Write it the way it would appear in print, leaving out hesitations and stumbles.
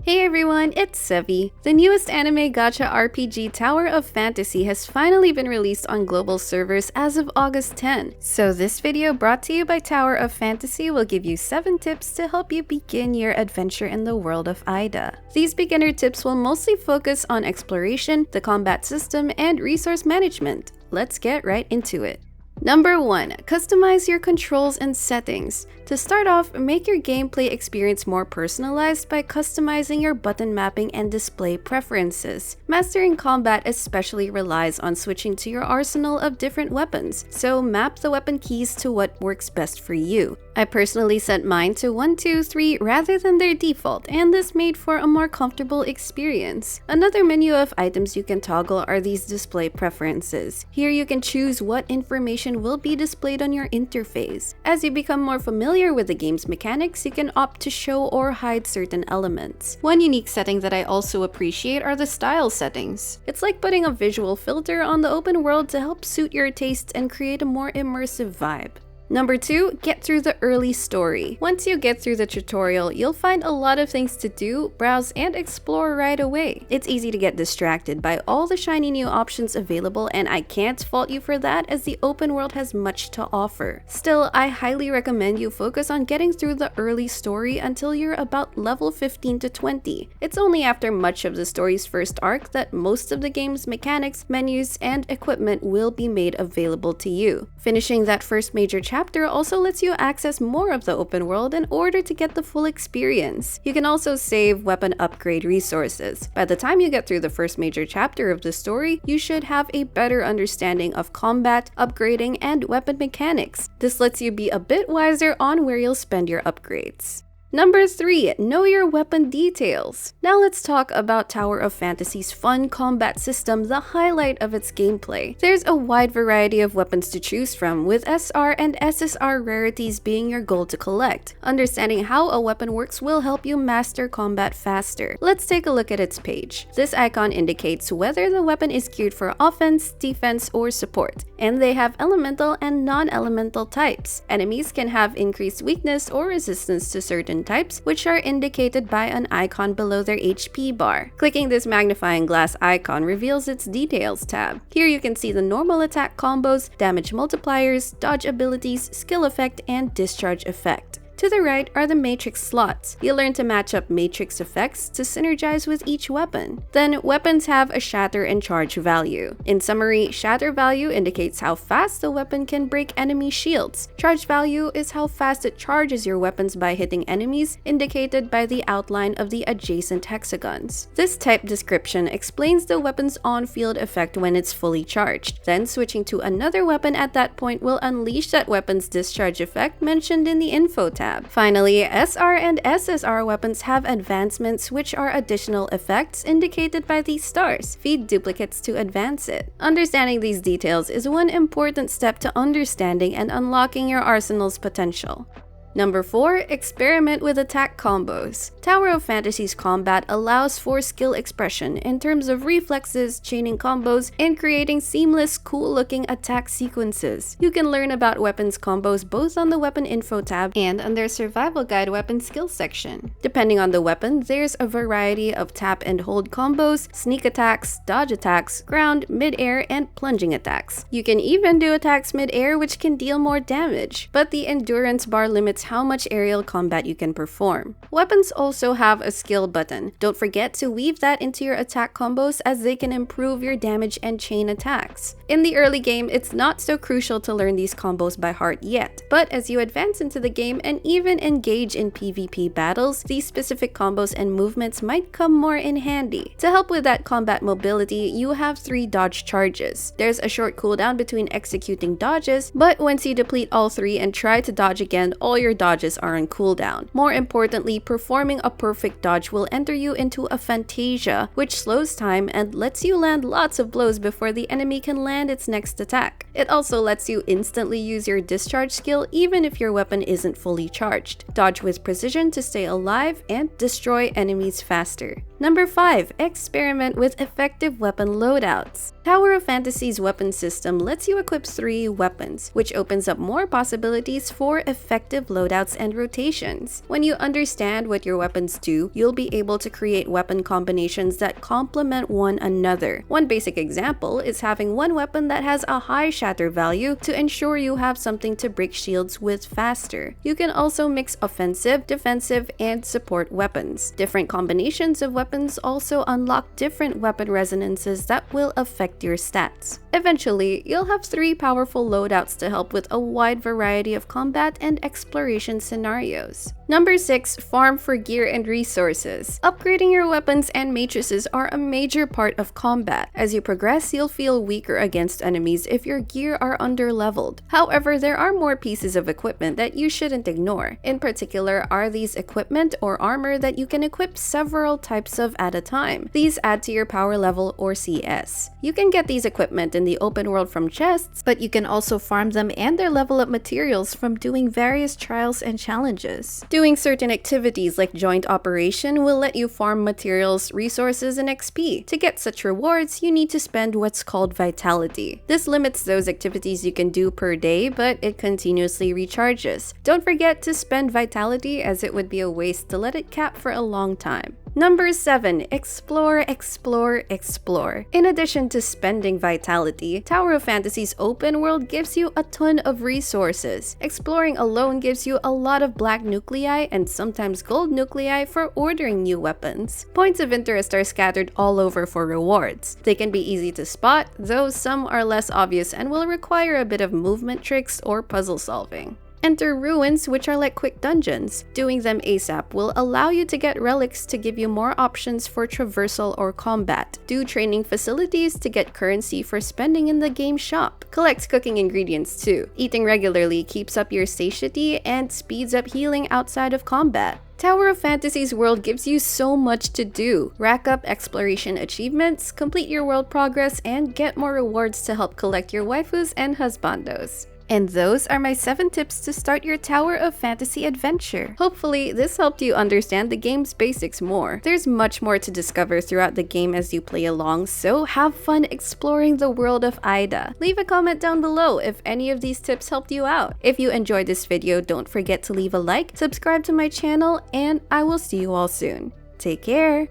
Hey everyone, it's Sevi. The newest anime gacha RPG Tower of Fantasy has finally been released on global servers as of August 10. So this video brought to you by Tower of Fantasy will give you 7 tips to help you begin your adventure in the world of Ida. These beginner tips will mostly focus on exploration, the combat system, and resource management. Let's get right into it. Number 1. Customize your controls and settings. To start off, make your gameplay experience more personalized by customizing your button mapping and display preferences. Mastering combat especially relies on switching to your arsenal of different weapons, so map the weapon keys to what works best for you. I personally set mine to 1, 2, 3 rather than their default, and this made for a more comfortable experience. Another menu of items you can toggle are these display preferences. Here you can choose what information will be displayed on your interface. As you become more familiar with the game's mechanics, you can opt to show or hide certain elements. One unique setting that I also appreciate are the style settings. It's like putting a visual filter on the open world to help suit your tastes and create a more immersive vibe. Number 2, get through the early story. Once you get through the tutorial, you'll find a lot of things to do, browse, and explore right away. It's easy to get distracted by all the shiny new options available, and I can't fault you for that as the open world has much to offer. Still, I highly recommend you focus on getting through the early story until you're about level 15 to 20. It's only after much of the story's first arc that most of the game's mechanics, menus, and equipment will be made available to you. Finishing that first major chapter also lets you access more of the open world in order to get the full experience. You can also save weapon upgrade resources. By the time you get through the first major chapter of the story, you should have a better understanding of combat, upgrading, and weapon mechanics. This lets you be a bit wiser on where you'll spend your upgrades. Number 3. Know your weapon details. Now let's talk about Tower of Fantasy's fun combat system, the highlight of its gameplay. There's a wide variety of weapons to choose from, with SR and SSR rarities being your goal to collect. Understanding how a weapon works will help you master combat faster. Let's take a look at its page. This icon indicates whether the weapon is geared for offense, defense, or support, and they have elemental and non-elemental types. Enemies can have increased weakness or resistance to certain types, which are indicated by an icon below their HP bar. Clicking this magnifying glass icon reveals its Details tab. Here you can see the normal attack combos, damage multipliers, dodge abilities, skill effect, and discharge effect. To the right are the matrix slots. You'll learn to match up matrix effects to synergize with each weapon. Then, weapons have a shatter and charge value. In summary, shatter value indicates how fast the weapon can break enemy shields. Charge value is how fast it charges your weapons by hitting enemies, indicated by the outline of the adjacent hexagons. This type description explains the weapon's on-field effect when it's fully charged. Then, switching to another weapon at that point will unleash that weapon's discharge effect mentioned in the info tab. Finally, SR and SSR weapons have advancements, which are additional effects indicated by these stars. Feed duplicates to advance it. Understanding these details is one important step to understanding and unlocking your arsenal's potential. Number 4. Experiment with attack combos. Tower of Fantasy's combat allows for skill expression in terms of reflexes, chaining combos, and creating seamless, cool-looking attack sequences. You can learn about weapons combos both on the Weapon Info tab and on their Survival Guide weapon skill section. Depending on the weapon, there's a variety of tap and hold combos, sneak attacks, dodge attacks, ground, mid-air, and plunging attacks. You can even do attacks mid-air, which can deal more damage, but the endurance bar limits how much aerial combat you can perform. Weapons also have a skill button. Don't forget to weave that into your attack combos as they can improve your damage and chain attacks. In the early game, it's not so crucial to learn these combos by heart yet, but as you advance into the game and even engage in PvP battles, these specific combos and movements might come more in handy. To help with that combat mobility, you have 3 dodge charges. There's a short cooldown between executing dodges, but once you deplete all 3 and try to dodge again, all your dodges are on cooldown. More importantly, performing a perfect dodge will enter you into a Fantasia, which slows time and lets you land lots of blows before the enemy can land its next attack. It also lets you instantly use your discharge skill even if your weapon isn't fully charged. Dodge with precision to stay alive and destroy enemies faster. Number 5. Experiment with effective weapon loadouts. Tower of Fantasy's weapon system lets you equip 3 weapons, which opens up more possibilities for effective loadouts and rotations. When you understand what your weapons do, you'll be able to create weapon combinations that complement one another. One basic example is having one weapon that has a high shatter value to ensure you have something to break shields with faster. You can also mix offensive, defensive, and support weapons. Different combinations of weapons also unlock different weapon resonances that will affect your stats. Eventually, you'll have 3 powerful loadouts to help with a wide variety of combat and exploration scenarios. Number 6. Farm for gear and resources. Upgrading your weapons and matrices are a major part of combat. As you progress, you'll feel weaker against enemies if your gear are underleveled. However, there are more pieces of equipment that you shouldn't ignore. In particular, are these equipment or armor that you can equip several types of at a time. These add to your power level or CS. You can get these equipment in the open world from chests, but you can also farm them and their level up materials from doing various trials and challenges. Doing certain activities like joint operation will let you farm materials, resources, and XP. To get such rewards, you need to spend what's called vitality. This limits those activities you can do per day, but it continuously recharges. Don't forget to spend vitality, as it would be a waste to let it cap for a long time. Number 7. Explore, explore, explore. In addition to spending vitality, Tower of Fantasy's open world gives you a ton of resources. Exploring alone gives you a lot of black nuclei and sometimes gold nuclei for ordering new weapons. Points of interest are scattered all over for rewards. They can be easy to spot, though some are less obvious and will require a bit of movement tricks or puzzle solving. Enter ruins, which are like quick dungeons. Doing them ASAP will allow you to get relics to give you more options for traversal or combat. Do training facilities to get currency for spending in the game shop. Collect cooking ingredients too. Eating regularly keeps up your satiety and speeds up healing outside of combat. Tower of Fantasy's world gives you so much to do. Rack up exploration achievements, complete your world progress, and get more rewards to help collect your waifus and husbandos. And those are my 7 tips to start your Tower of Fantasy adventure. Hopefully, this helped you understand the game's basics more. There's much more to discover throughout the game as you play along, so have fun exploring the world of Ida. Leave a comment down below if any of these tips helped you out. If you enjoyed this video, don't forget to leave a like, subscribe to my channel, and I will see you all soon. Take care!